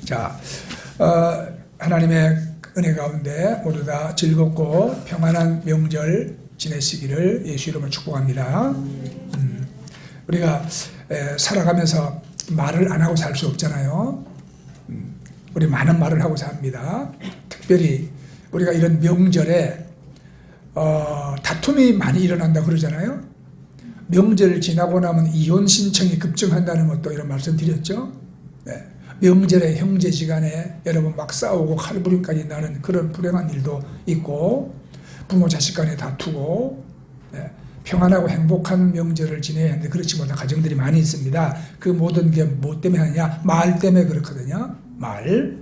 자, 하나님의 은혜 가운데 모두 다 즐겁고 평안한 명절 지내시기를 예수 이름으로 축복합니다. 우리가 살아가면서 말을 안 하고 살 수 없잖아요. 우리 많은 말을 하고 삽니다. 특별히 우리가 이런 명절에 다툼이 많이 일어난다 그러잖아요. 명절 지나고 나면 이혼 신청이 급증한다는 것도 이런 말씀 드렸죠. 네. 명절에 형제지간에 여러분 막 싸우고 칼부림까지 나는 그런 불행한 일도 있고, 부모 자식 간에 다투고, 네. 평안하고 행복한 명절을 지내야 하는데 그렇지 못한 가정들이 많이 있습니다. 그 모든 게 뭐 때문에 하느냐? 말 때문에 그렇거든요. 말.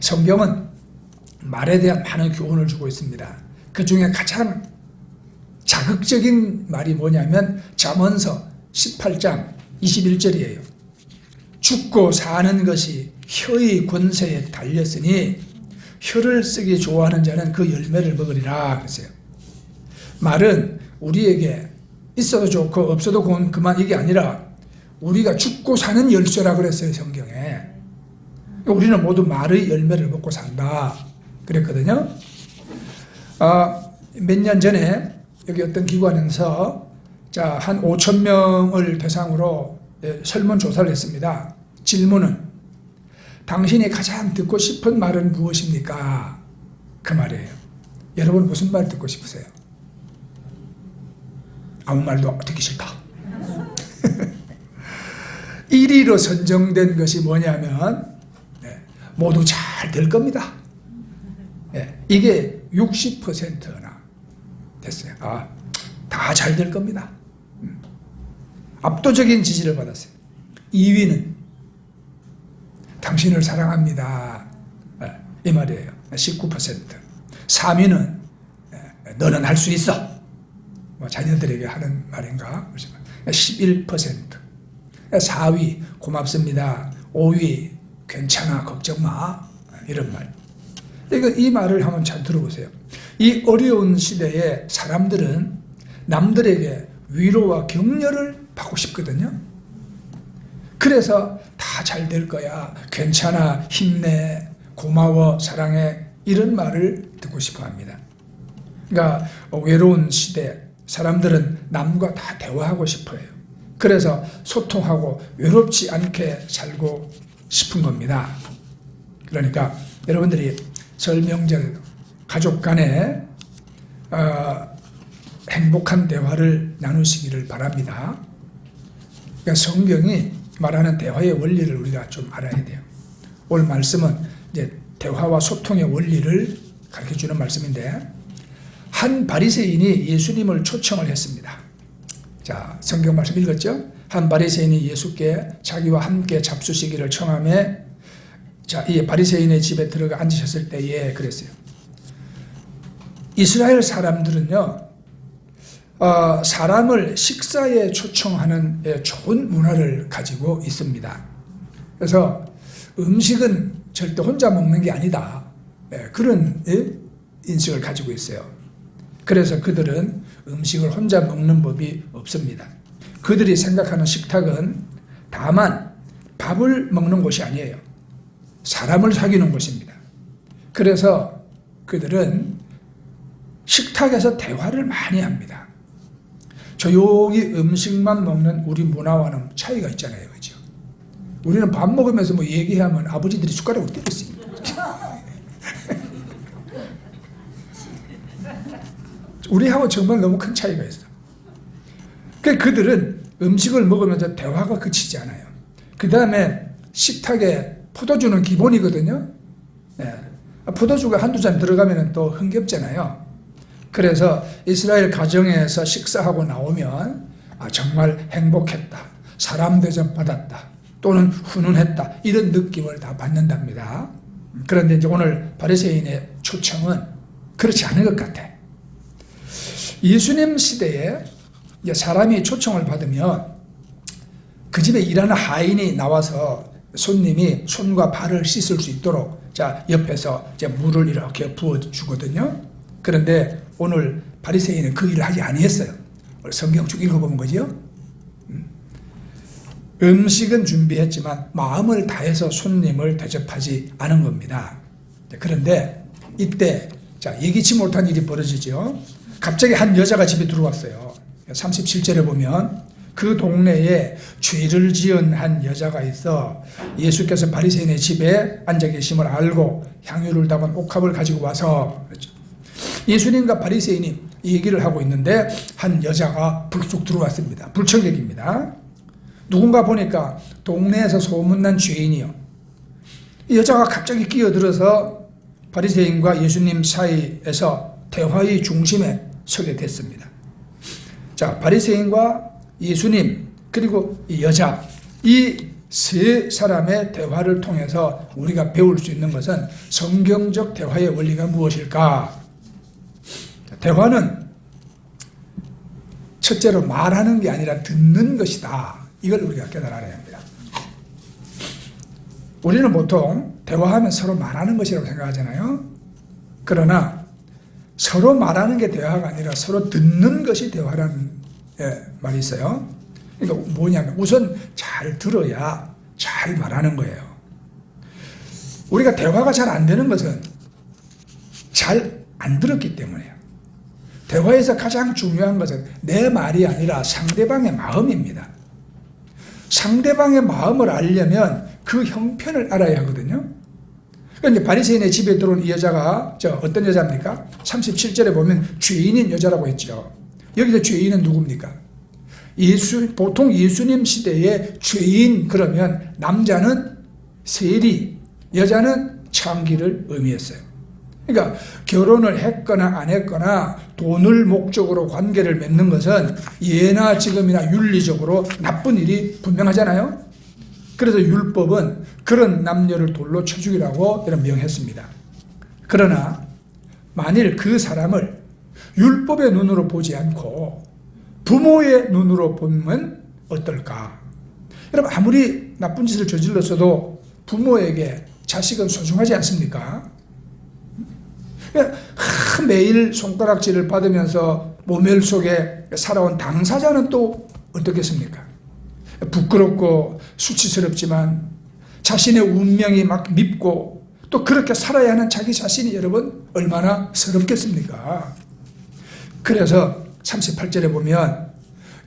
성경은 말에 대한 많은 교훈을 주고 있습니다. 그 중에 가장 자극적인 말이 뭐냐면 잠언서 18장 21절이에요. 죽고 사는 것이 혀의 권세에 달렸으니 혀를 쓰기 좋아하는 자는 그 열매를 먹으리라 그랬어요. 말은 우리에게 있어도 좋고 없어도 그만 이게 아니라 우리가 죽고 사는 열쇠라 그랬어요, 성경에. 우리는 모두 말의 열매를 먹고 산다 그랬거든요. 몇 년 전에 여기 어떤 기관에서 한 5,000명을 대상으로 설문조사를 했습니다. 질문은 당신이 가장 듣고 싶은 말은 무엇입니까? 그 말이에요. 여러분 무슨 말 듣고 싶으세요? 아무 말도 듣기 싫다. 1위로 선정된 것이 뭐냐면 모두 잘 될 겁니다. 이게 60%나 됐어요. 다 잘 될 겁니다. 압도적인 지지를 받았어요. 2위는 당신을 사랑합니다. 이 말이에요. 19%. 3위는 너는 할 수 있어. 자녀들에게 하는 말인가? 11%. 4위 고맙습니다. 5위 괜찮아 걱정 마. 이런 말. 이 말을 한번 잘 들어보세요. 이 어려운 시대에 사람들은 남들에게 위로와 격려를 받고 싶거든요. 그래서 다 잘 될 거야, 괜찮아, 힘내, 고마워, 사랑해, 이런 말을 듣고 싶어 합니다. 그러니까 외로운 시대 사람들은 남과 다 대화하고 싶어요. 그래서 소통하고 외롭지 않게 살고 싶은 겁니다. 그러니까 여러분들이 설 명절 가족 간에 행복한 대화를 나누시기를 바랍니다. 그러니까 성경이 말하는 대화의 원리를 우리가 좀 알아야 돼요. 오늘 말씀은 이제 대화와 소통의 원리를 가르쳐주는 말씀인데, 한 바리새인이 예수님을 초청을 했습니다. 자, 성경 말씀 읽었죠? 한 바리새인이 예수께 자기와 함께 잡수시기를 청하며, 자, 이 바리새인의 집에 들어가 앉으셨을 때에 그랬어요. 이스라엘 사람들은요, 사람을 식사에 초청하는 좋은 문화를 가지고 있습니다. 그래서 음식은 절대 혼자 먹는 게 아니다, 그런 인식을 가지고 있어요. 그래서 그들은 음식을 혼자 먹는 법이 없습니다. 그들이 생각하는 식탁은 다만 밥을 먹는 곳이 아니에요. 사람을 사귀는 곳입니다. 그래서 그들은 식탁에서 대화를 많이 합니다. 조용히 음식만 먹는 우리 문화와는 차이가 있잖아요. 그죠? 우리는 밥 먹으면서 뭐 얘기하면 아버지들이 숟가락으로 때렸습니다. 우리하고 정말 너무 큰 차이가 있어. 그들은 음식을 먹으면서 대화가 그치지 않아요. 그 다음에 식탁에 포도주는 기본이거든요. 포도주가 한두 잔 들어가면 또 흥겹잖아요. 그래서 이스라엘 가정에서 식사하고 나오면 정말 행복했다, 사람 대접 받았다, 또는 훈훈했다, 이런 느낌을 다 받는답니다. 그런데 이제 오늘 바리새인의 초청은 그렇지 않은 것 같아. 예수님 시대에 사람이 초청을 받으면 그 집에 일하는 하인이 나와서 손님이 손과 발을 씻을 수 있도록 옆에서 물을 이렇게 부어주거든요. 그런데 오늘 바리새인은 그 일을 하지 아니했어요. 성경 쭉 읽어보면 거죠. 음식은 준비했지만 마음을 다해서 손님을 대접하지 않은 겁니다. 그런데 이때 예기치 못한 일이 벌어지죠. 갑자기 한 여자가 집에 들어왔어요. 37절에 보면 그 동네에 죄를 지은 한 여자가 있어 예수께서 바리새인의 집에 앉아 계심을 알고 향유를 담은 옥합을 가지고 와서 예수님과 바리새인이 얘기를 하고 있는데 한 여자가 불쑥 들어왔습니다. 불청객입니다. 누군가 보니까 동네에서 소문난 죄인이요. 이 여자가 갑자기 끼어들어서 바리새인과 예수님 사이에서 대화의 중심에 서게 됐습니다. 자, 바리새인과 예수님 그리고 이 여자, 이 세 사람의 대화를 통해서 우리가 배울 수 있는 것은 성경적 대화의 원리가 무엇일까? 대화는 첫째로 말하는 게 아니라 듣는 것이다. 이걸 우리가 깨달아야 합니다. 우리는 보통 대화하면 서로 말하는 것이라고 생각하잖아요. 그러나 서로 말하는 게 대화가 아니라 서로 듣는 것이 대화라는 말이 있어요. 그러니까 뭐냐면 우선 잘 들어야 잘 말하는 거예요. 우리가 대화가 잘 안 되는 것은 잘 안 들었기 때문이에요. 대화에서 가장 중요한 것은 내 말이 아니라 상대방의 마음입니다. 상대방의 마음을 알려면 그 형편을 알아야 하거든요. 그런데 바리새인의 집에 들어온 이 여자가 어떤 여자입니까? 37절에 보면 죄인인 여자라고 했죠. 여기서 죄인은 누굽니까? 보통 예수님 시대에 죄인 그러면 남자는 세리, 여자는 창기를 의미했어요. 그러니까 결혼을 했거나 안 했거나 돈을 목적으로 관계를 맺는 것은 예나 지금이나 윤리적으로 나쁜 일이 분명하잖아요. 그래서 율법은 그런 남녀를 돌로 쳐 죽이라고 이런 명했습니다. 그러나 만일 그 사람을 율법의 눈으로 보지 않고 부모의 눈으로 보면 어떨까? 여러분 아무리 나쁜 짓을 저질렀어도 부모에게 자식은 소중하지 않습니까? 매일 손가락질을 받으면서 모멸 속에 살아온 당사자는 또 어떻겠습니까? 부끄럽고 수치스럽지만 자신의 운명이 막 밉고 또 그렇게 살아야 하는 자기 자신이 여러분 얼마나 서럽겠습니까? 그래서 38절에 보면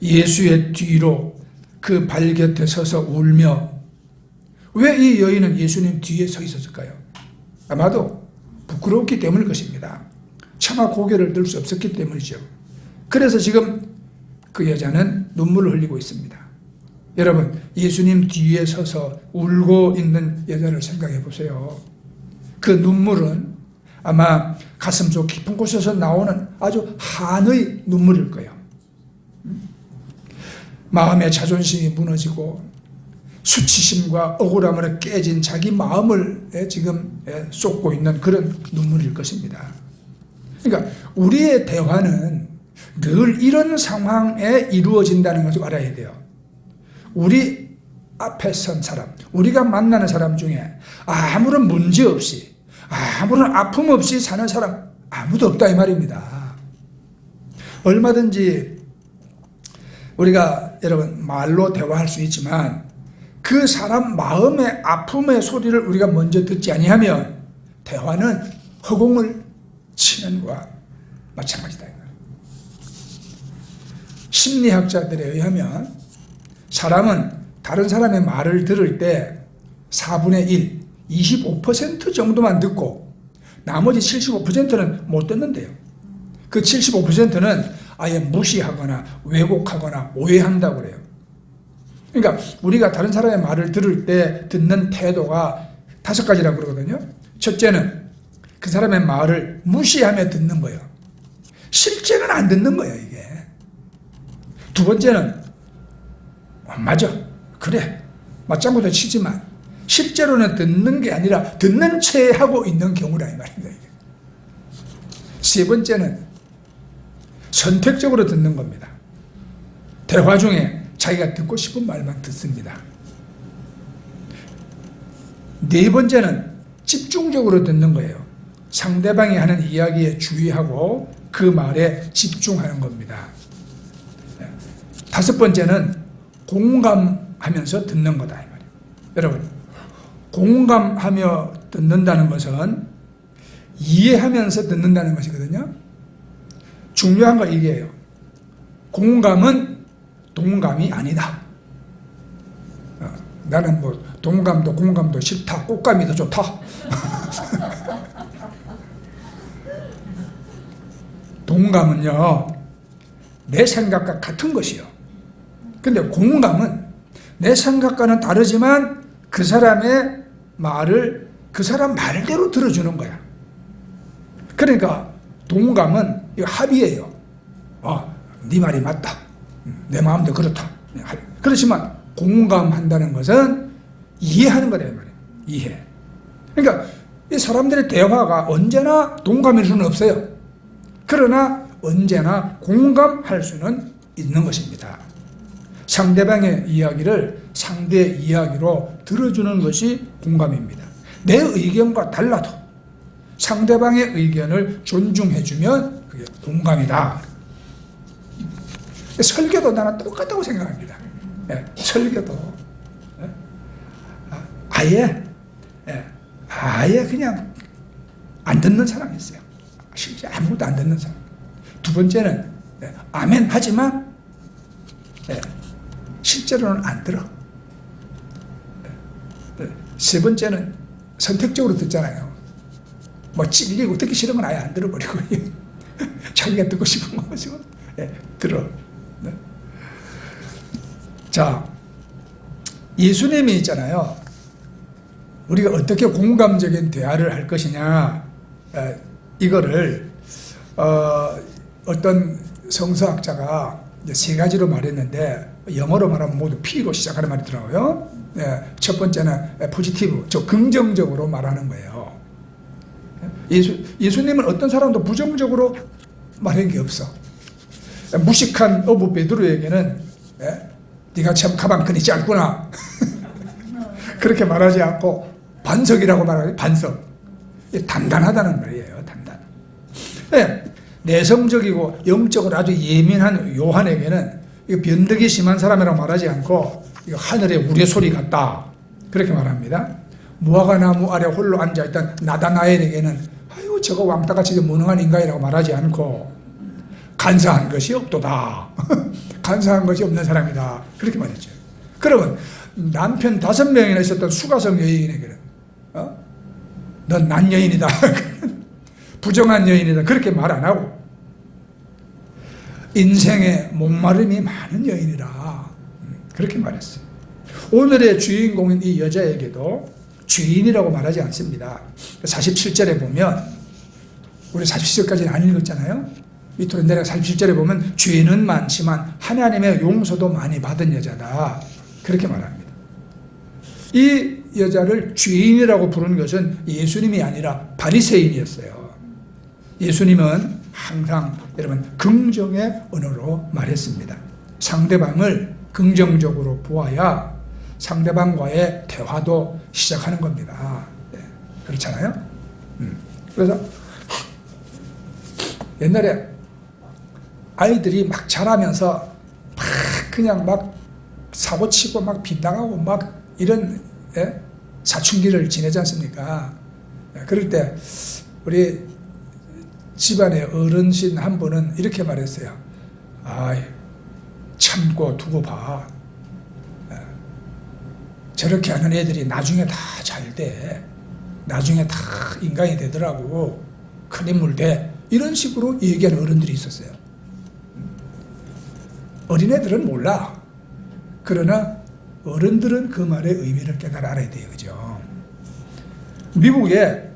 예수의 뒤로 그 발 곁에 서서 울며, 왜 이 여인은 예수님 뒤에 서 있었을까요? 아마도 부끄러웠기 때문일 것입니다. 차마 고개를 들 수 없었기 때문이죠. 그래서 지금 그 여자는 눈물을 흘리고 있습니다. 여러분 예수님 뒤에 서서 울고 있는 여자를 생각해 보세요. 그 눈물은 아마 가슴속 깊은 곳에서 나오는 아주 한의 눈물일 거예요. 마음의 자존심이 무너지고 수치심과 억울함으로 깨진 자기 마음을 지금 쏟고 있는 그런 눈물일 것입니다. 그러니까 우리의 대화는 늘 이런 상황에 이루어진다는 것을 알아야 돼요. 우리 앞에 선 사람, 우리가 만나는 사람 중에 아무런 문제 없이, 아무런 아픔 없이 사는 사람 아무도 없다 이 말입니다. 얼마든지 우리가 여러분 말로 대화할 수 있지만 그 사람 마음의 아픔의 소리를 우리가 먼저 듣지 아니하면 대화는 허공을 치는 것과 마찬가지다. 심리학자들에 의하면 사람은 다른 사람의 말을 들을 때 4분의 1, 25% 정도만 듣고 나머지 75%는 못 듣는데요. 그 75%는 아예 무시하거나 왜곡하거나 오해한다고 그래요. 그러니까 우리가 다른 사람의 말을 들을 때 듣는 태도가 5가지라고 그러거든요. 첫째는 그 사람의 말을 무시하며 듣는 거예요. 실제는 안 듣는 거예요, 이게. 두 번째는 맞아, 그래, 맞장구도 치지만 실제로는 듣는 게 아니라 듣는 채 하고 있는 경우라 이 말입니다. 이게. 세 번째는 선택적으로 듣는 겁니다. 대화 중에 자기가 듣고 싶은 말만 듣습니다. 네 번째는 집중적으로 듣는 거예요. 상대방이 하는 이야기에 주의하고 그 말에 집중하는 겁니다. 5번째는 공감 공감하면서 듣는 거다 이 말이에요. 여러분, 공감하며 듣는다는 것은 이해하면서 듣는다는 것이거든요. 중요한 거 이게요. 공감은 동감이 아니다. 나는 뭐 동감도 공감도 싫다, 꽃감이 더 좋다. 동감은요, 내 생각과 같은 것이요. 근데 공감은 내 생각과는 다르지만 그 사람의 말을 그 사람 말대로 들어주는 거야. 그러니까 동감은 합의예요. 네 말이 맞다. 내 마음도 그렇다. 그렇지만 공감한다는 것은 이해하는 거다 이 말이에요. 이해. 그러니까 이 사람들의 대화가 언제나 동감일 수는 없어요. 그러나 언제나 공감할 수는 있는 것입니다. 상대방의 이야기를 상대의 이야기로 들어주는 것이 공감입니다. 내 의견과 달라도 상대방의 의견을 존중해주면 그게 공감이다. 설교도 나는 똑같다고 생각합니다. 설교도 아예 그냥 안 듣는 사람이 있어요. 실제 아무것도 안 듣는 사람. 두 번째는 아멘 하지만 실제로는 안 들어. 세 번째는 선택적으로 듣잖아요. 뭐 찔리고 듣기 싫은 건 아예 안 들어버리고 자기가 듣고 싶은 거 가지고 들어. 자, 예수님이 있잖아요. 우리가 어떻게 공감적인 대화를 할 것이냐, 이거를 어떤 성서학자가 세 가지로 말했는데 영어로 말하면 모두 P로 시작하는 말이 더라고요. 첫 번째는 포지티브, 긍정적으로 말하는 거예요. 예수님은 어떤 사람도 부정적으로 말한 게 없어. 무식한 어부 베드로에게는 네가 참 가방 끈이 짧구나 그렇게 말하지 않고 반석이라고 말하지. 반석. 단단하다는 말이에요. 단단. 내성적이고 영적으로 아주 예민한 요한에게는 이거 변덕이 심한 사람이라고 말하지 않고 이거 하늘의 우레소리 같다 그렇게 말합니다. 무화과 나무 아래 홀로 앉아있던 나다나엘에게는 아유 저거 왕따같이 무능한 인간이라고 말하지 않고 간사한 것이 없도다. 간사한 것이 없는 사람이다 그렇게 말했죠. 그러면 남편 5명이나 있었던 수가성 여인에게는 넌 난 여인이다. 부정한 여인이다 그렇게 말 안 하고 인생에 목마름이 많은 여인이라 그렇게 말했어요. 오늘의 주인공인 이 여자에게도 주인이라고 말하지 않습니다. 47절에 보면 우리 47절까지는 안 읽었잖아요. 밑으로 내려 47절에 보면 죄는 많지만 하나님의 용서도 많이 받은 여자다 그렇게 말합니다. 이 여자를 죄인이라고 부르는 것은 예수님이 아니라 바리새인이었어요. 예수님은 항상 여러분 긍정의 언어로 말했습니다. 상대방을 긍정적으로 보아야 상대방과의 대화도 시작하는 겁니다. 그렇잖아요. 그래서 옛날에 아이들이 막 자라면서 막 그냥 막 사고치고 막 빗나가고 막 이런 사춘기를 지내지 않습니까? 그럴 때 우리 집안의 어른신 한 분은 이렇게 말했어요. 참고 두고 봐. 저렇게 하는 애들이 나중에 다 잘 돼. 나중에 다 인간이 되더라고. 큰 인물 돼. 이런 식으로 얘기하는 어른들이 있었어요. 어린애들은 몰라. 그러나 어른들은 그 말의 의미를 깨달아 알아야 돼요. 그죠? 미국에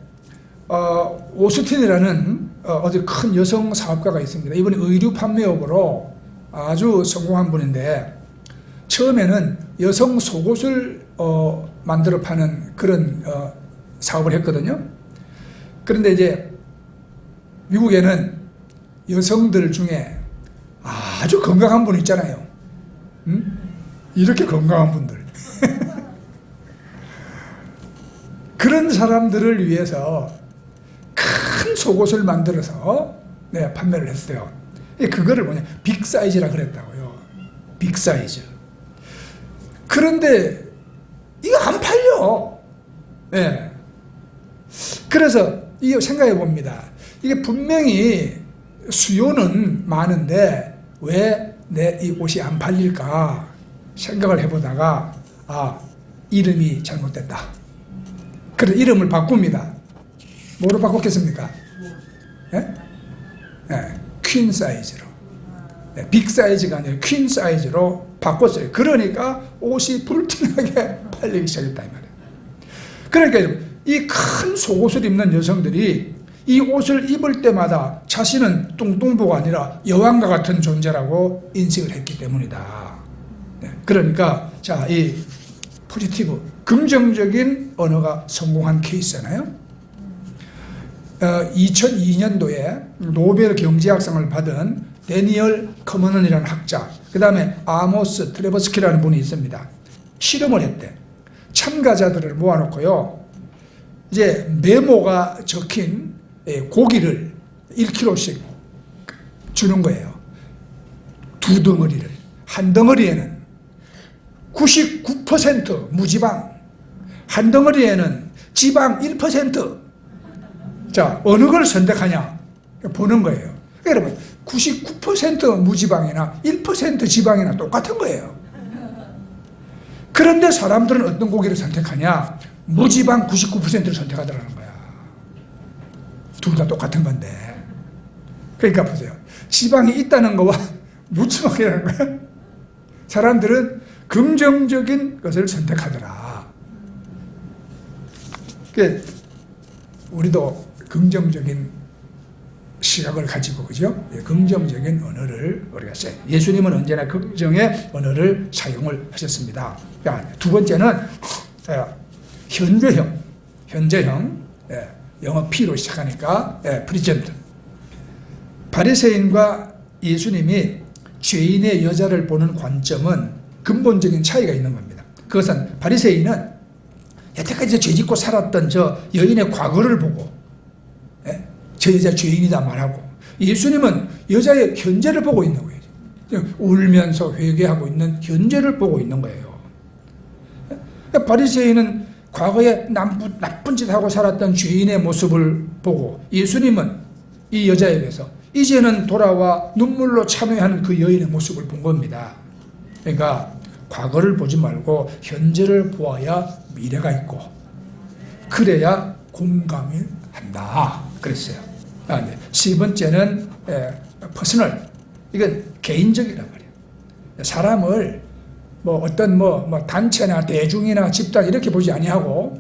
오스틴이라는 아주 큰 여성 사업가가 있습니다. 이분이 의류 판매업으로 아주 성공한 분인데 처음에는 여성 속옷을 만들어 파는 그런 사업을 했거든요. 그런데 이제 미국에는 여성들 중에 아주 건강한 분 있잖아요. 이렇게 건강한 분들 그런 사람들을 위해서 큰 속옷을 만들어서 판매를 했어요. 그거를 빅사이즈라 그랬다고요. 빅사이즈. 그런데 이거 안 팔려. 예. 그래서 이거 생각해 봅니다. 이게 분명히 수요는 많은데 왜 내 이 옷이 안 팔릴까 생각을 해보다가 이름이 잘못됐다. 그래서 이름을 바꿉니다. 뭐로 바꿨겠습니까? 예? 예, 퀸 사이즈로. 예, 빅 사이즈가 아니라 퀸 사이즈로 바꿨어요. 그러니까 옷이 불티나게 팔리기 시작했다 이 말이에요. 그러니까 이 큰 속옷을 입는 여성들이 이 옷을 입을 때마다 자신은 뚱뚱보가 아니라 여왕과 같은 존재라고 인식을 했기 때문이다. 네, 그러니까 자, 이 포지티브, 긍정적인 언어가 성공한 케이스잖아요. 2002년도에 노벨 경제학상을 받은 데니얼 커먼이라는 학자, 그 다음에 아모스 트레버스키라는 분이 있습니다. 실험을 했대. 참가자들을 모아놓고요, 이제 메모가 적힌 고기를 1kg씩 주는 거예요. 두 덩어리를. 한 덩어리에는 99% 무지방, 한 덩어리에는 지방 1%. 자, 어느 걸 선택하냐 보는 거예요. 여러분, 99% 무지방이나 1% 지방이나 똑같은 거예요. 그런데 사람들은 어떤 고기를 선택하냐? 무지방 99%를 선택하더라는 거야. 둘 다 똑같은 건데. 그러니까 보세요. 지방이 있다는 거와 무지방이라는 거야. 사람들은 긍정적인 것을 선택하더라. 그러니까 우리도 긍정적인 시각을 가지고, 그죠? 긍정적인 언어를 우리가 써요. 예수님은 언제나 긍정의 언어를 사용을 하셨습니다. 두 번째는 현재형, 영어 P로 시작하니까 프리젠트. 바리새인과 예수님이 죄인의 여자를 보는 관점은 근본적인 차이가 있는 겁니다. 그것은 바리새인은 여태까지 죄 짓고 살았던 저 여인의 과거를 보고 저 여자 죄인이다 말하고, 예수님은 여자의 현재를 보고 있는 거예요. 울면서 회개하고 있는 현재를 보고 있는 거예요. 바리새인은 과거에 나쁜 짓 하고 살았던 죄인의 모습을 보고, 예수님은 이 여자에게서 이제는 돌아와 눈물로 참회하는 그 여인의 모습을 본 겁니다. 그러니까 과거를 보지 말고 현재를 보아야 미래가 있고, 그래야 공감이 한다 그랬어요. 세 번째는 퍼스널. 이건 개인적이란 말이에요. 사람을 어떤 단체나 대중이나 집단 이렇게 보지 아니하고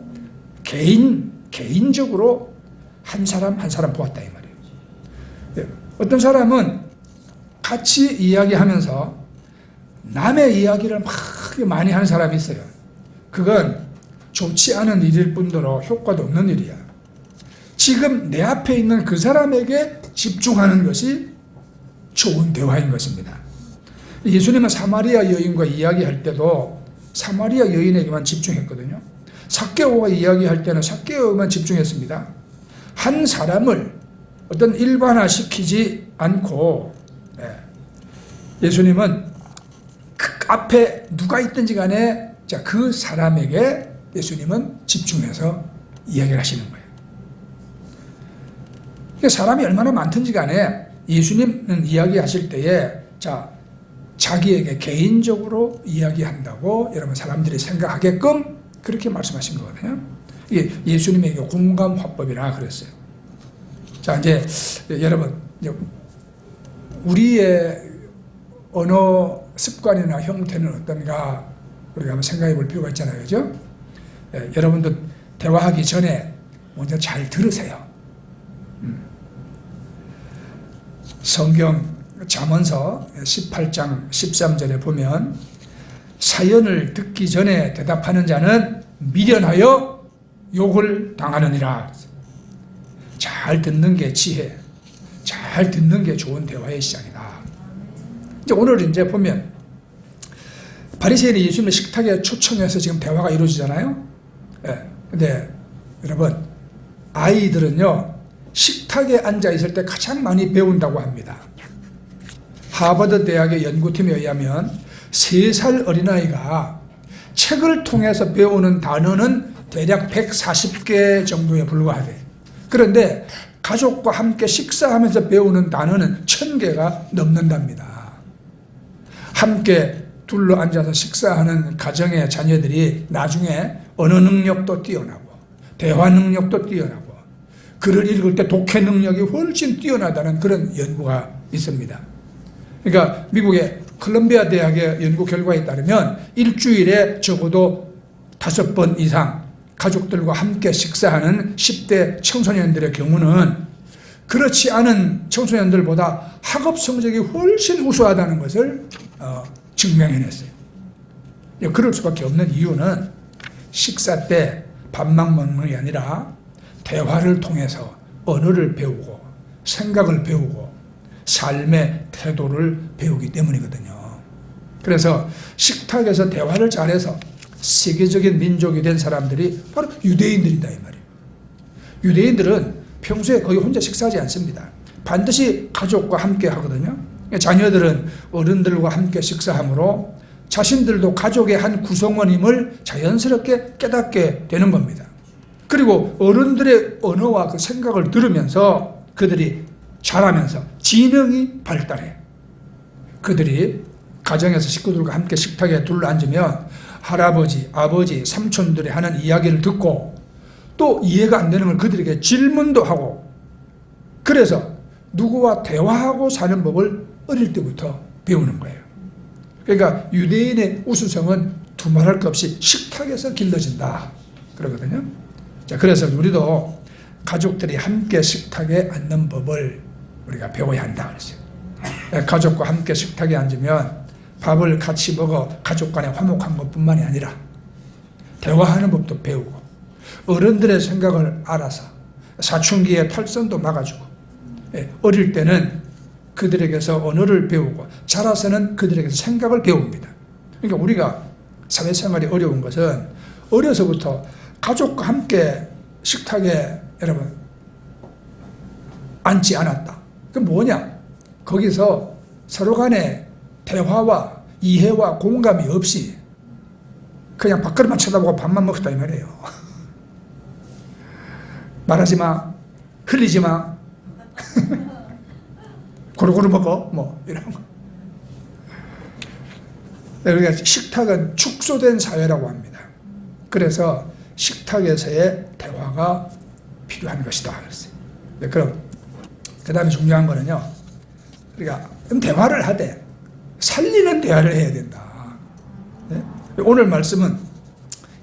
개인적으로 한 사람 한 사람 보았다 이 말이에요. 어떤 사람은 같이 이야기하면서 남의 이야기를 막 많이 하는 사람이 있어요. 그건 좋지 않은 일일 뿐더러 효과도 없는 일이야. 지금 내 앞에 있는 그 사람에게 집중하는 것이 좋은 대화인 것입니다. 예수님은 사마리아 여인과 이야기할 때도 사마리아 여인에게만 집중했거든요. 삭개오가 이야기할 때는 삭개오만 집중했습니다. 한 사람을 어떤 일반화시키지 않고, 예수님은 그 앞에 누가 있든지 간에 그 사람에게 예수님은 집중해서 이야기를 하시는 거예요. 사람이 얼마나 많든지 간에 예수님은 이야기하실 때에 자기에게 개인적으로 이야기한다고 여러분 사람들이 생각하게끔 그렇게 말씀하신 거거든요. 이게 예수님에게 공감 화법이라 그랬어요. 자, 이제 여러분, 우리의 언어 습관이나 형태는 어떤가 우리가 한번 생각해 볼 필요가 있잖아요. 그죠? 여러분도 대화하기 전에 먼저 잘 들으세요. 성경 잠언서 18장 13절에 보면 사연을 듣기 전에 대답하는 자는 미련하여 욕을 당하느니라. 잘 듣는 게 지혜, 잘 듣는 게 좋은 대화의 시작이다. 이제 오늘 이제 보면 바리새인이 예수님을 식탁에 초청해서 지금 대화가 이루어지잖아요. 근데 여러분, 아이들은요 식탁에 앉아 있을 때 가장 많이 배운다고 합니다. 하버드 대학의 연구팀에 의하면 3살 어린아이가 책을 통해서 배우는 단어는 대략 140개 정도에 불과하대. 그런데 가족과 함께 식사하면서 배우는 단어는 1000개가 넘는답니다. 함께 둘러 앉아서 식사하는 가정의 자녀들이 나중에 언어 능력도 뛰어나고 대화 능력도 뛰어나고 글을 읽을 때 독해 능력이 훨씬 뛰어나다는 그런 연구가 있습니다. 그러니까 미국의 콜롬비아 대학의 연구 결과에 따르면 일주일에 적어도 5번 이상 가족들과 함께 식사하는 10대 청소년들의 경우는 그렇지 않은 청소년들보다 학업 성적이 훨씬 우수하다는 것을 증명해냈어요. 그럴 수밖에 없는 이유는 식사 때 밥만 먹는 게 아니라 대화를 통해서 언어를 배우고 생각을 배우고 삶의 태도를 배우기 때문이거든요. 그래서 식탁에서 대화를 잘해서 세계적인 민족이 된 사람들이 바로 유대인들이다 이 말이에요. 유대인들은 평소에 거의 혼자 식사하지 않습니다. 반드시 가족과 함께 하거든요. 자녀들은 어른들과 함께 식사하므로 자신들도 가족의 한 구성원임을 자연스럽게 깨닫게 되는 겁니다. 그리고 어른들의 언어와 그 생각을 들으면서 그들이 자라면서 지능이 발달해. 그들이 가정에서 식구들과 함께 식탁에 둘러앉으면 할아버지, 아버지, 삼촌들이 하는 이야기를 듣고 또 이해가 안 되는 걸 그들에게 질문도 하고 그래서 누구와 대화하고 사는 법을 어릴 때부터 배우는 거예요. 그러니까 유대인의 우수성은 두말할 것 없이 식탁에서 길러진다 그러거든요. 자, 그래서 우리도 가족들이 함께 식탁에 앉는 법을 우리가 배워야 한다 그랬어요. 가족과 함께 식탁에 앉으면 밥을 같이 먹어 가족 간에 화목한 것뿐만이 아니라 대화하는 법도 배우고 어른들의 생각을 알아서 사춘기의 탈선도 막아주고 어릴 때는 그들에게서 언어를 배우고 자라서는 그들에게서 생각을 배웁니다. 그러니까 우리가 사회생활이 어려운 것은 어려서부터 가족과 함께 식탁에 여러분 앉지 않았다. 그럼 뭐냐? 거기서 서로 간에 대화와 이해와 공감이 없이 그냥 밥그릇만 쳐다보고 밥만 먹었다 이 말이에요. 말하지 마, 흘리지 마, 고루고루 먹어, 뭐 이런 거. 우리가 식탁은 축소된 사회라고 합니다. 그래서 식탁에서의 대화가 필요한 것이다 그랬어요. 그럼 그 다음에 중요한 거는요, 우리가 대화를 하되 살리는 대화를 해야 된다. 네? 오늘 말씀은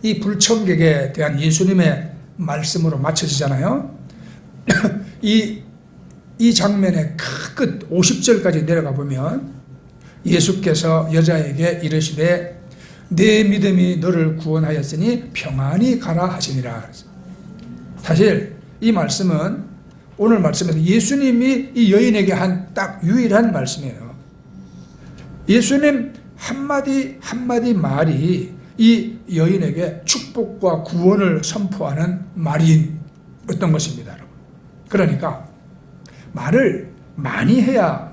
이 불청객에 대한 예수님의 말씀으로 맞춰지잖아요. 이 장면의 끝 50절까지 내려가 보면 예수께서 여자에게 이르시되 내 믿음이 너를 구원하였으니 평안히 가라 하시니라. 사실 이 말씀은 오늘 말씀에서 예수님이 이 여인에게 한 딱 유일한 말씀이에요. 예수님 한마디 한마디 말이 이 여인에게 축복과 구원을 선포하는 말이었던 것입니다, 여러분. 그러니까 말을 많이 해야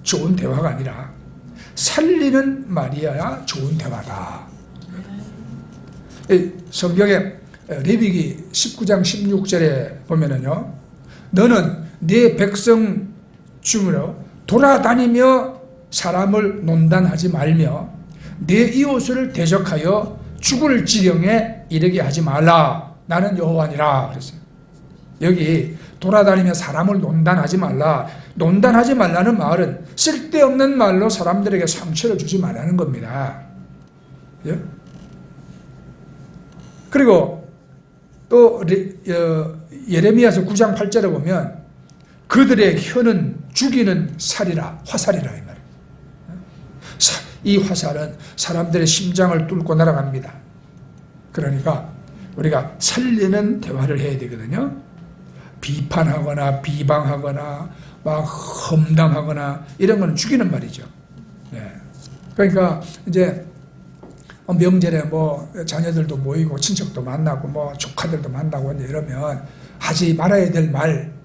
좋은 대화가 아니라 살리는 말이어야 좋은 대화다. 성경에 레위기 19장 16절에 보면은요, 너는 네 백성 중으로 돌아다니며 사람을 논단하지 말며 내 이웃을 대적하여 죽을 지경에 이르게 하지 말라. 나는 여호와니라 그랬어요. 여기 돌아다니며 사람을 논단하지 말라. 논단하지 말라는 말은 쓸데없는 말로 사람들에게 상처를 주지 말라는 겁니다. 예? 그리고 또 예레미야서 9장 8절에 보면 그들의 혀는 죽이는 살이라, 화살이라 이 말이에요. 이 화살은 사람들의 심장을 뚫고 날아갑니다. 그러니까 우리가 살리는 대화를 해야 되거든요. 비판하거나 비방하거나 막 험담하거나 이런 거는 죽이는 말이죠. 네. 그러니까 이제 명절에 뭐 자녀들도 모이고 친척도 만나고 뭐 조카들도 만나고 이러면 하지 말아야 될 말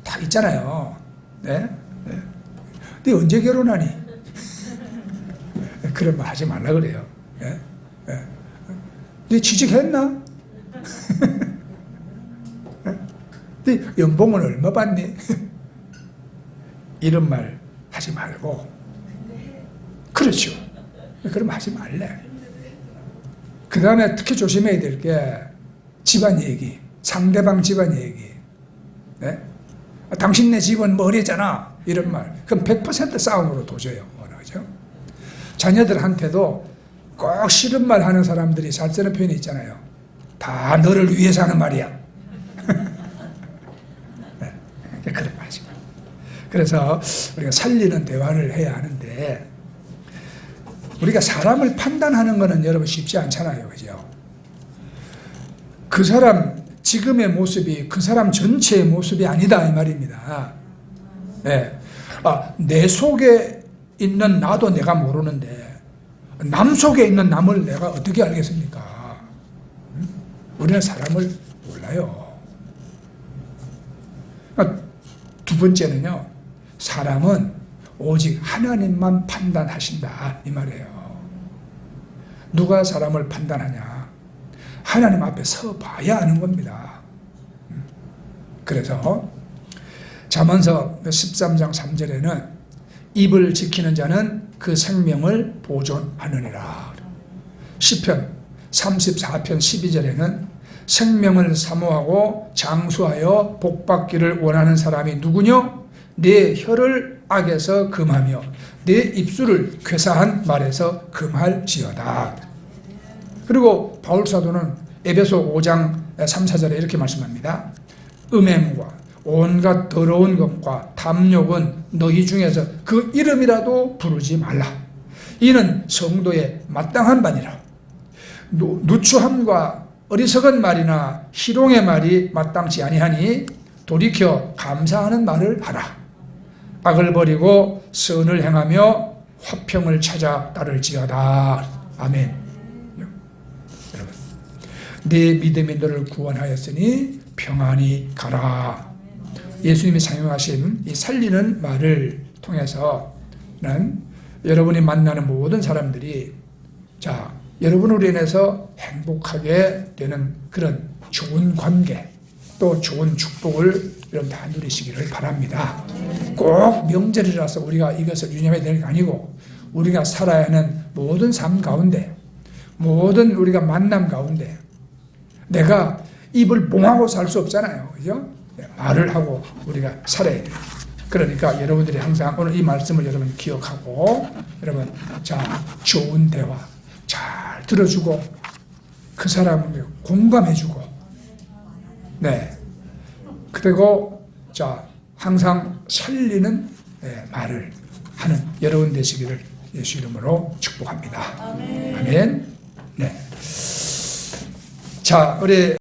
다 있잖아요. 네? 네. 근데 언제 결혼하니? 그런 말 하지 말라 그래요. 예? 예. 네 취직했나? 네 연봉은 얼마 받니? 이런 말 하지 말고, 그렇죠. 그럼 하지 말래. 그 다음에 특히 조심해야 될 게 집안 얘기, 상대방 집안 얘기. 네? 당신네 집은 뭐 어리잖아, 이런 말. 그럼 100% 싸움으로 도져요. 그죠? 자녀들한테도 꼭 싫은 말 하는 사람들이 잘 쓰는 표현이 있잖아요. 다 너를 위해서 하는 말이야. 네, 그런 말 하지 마. 그래서 우리가 살리는 대화를 해야 하는데, 우리가 사람을 판단하는 것은 여러분 쉽지 않잖아요. 그죠? 그 사람 지금의 모습이 그 사람 전체의 모습이 아니다, 이 말입니다. 네. 내 속에 있는 나도 내가 모르는데 남 속에 있는 남을 내가 어떻게 알겠습니까? 우리는 사람을 몰라요. 두 번째는요, 사람은 오직 하나님만 판단하신다, 이 말이에요. 누가 사람을 판단하냐? 하나님 앞에 서 봐야 하는 겁니다. 그래서 잠언서 13장 3절에는 입을 지키는 자는 그 생명을 보존하느니라. 시편 34편 12절에는 생명을 사모하고 장수하여 복받기를 원하는 사람이 누구뇨? 내 혀를 악에서 금하며 내 입술을 괴사한 말에서 금할지어다. 그리고 바울사도는 에베소 5장 3, 4절에 이렇게 말씀합니다. 음행과 온갖 더러운 것과 탐욕은 너희 중에서 그 이름이라도 부르지 말라. 이는 성도의 마땅한 바니라. 누추함과 어리석은 말이나 희롱의 말이 마땅치 아니하니 돌이켜 감사하는 말을 하라. 악을 버리고 선을 행하며 화평을 찾아 따를지어다. 아멘. 여러분, 내 믿음이 너를 구원하였으니 평안히 가라. 예수님이 사용하신 이 살리는 말을 통해서는 여러분이 만나는 모든 사람들이 여러분으로 인해서 행복하게 되는 그런 좋은 관계, 또 좋은 축복을 여러분 다 누리시기를 바랍니다. 꼭 명절이라서 우리가 이것을 유념해야 되는 게 아니고, 우리가 살아야 하는 모든 삶 가운데, 모든 우리가 만남 가운데 내가 입을 봉하고 살 수 없잖아요. 그죠? 말을 하고 우리가 살아야 돼요. 그러니까 여러분들이 항상 오늘 이 말씀을 여러분 기억하고, 여러분 좋은 대화 잘 들어주고 그 사람을 공감해주고, 네, 그리고 항상 살리는 말을 하는 여러분 되시기를 예수 이름으로 축복합니다. 아멘. 네. 우리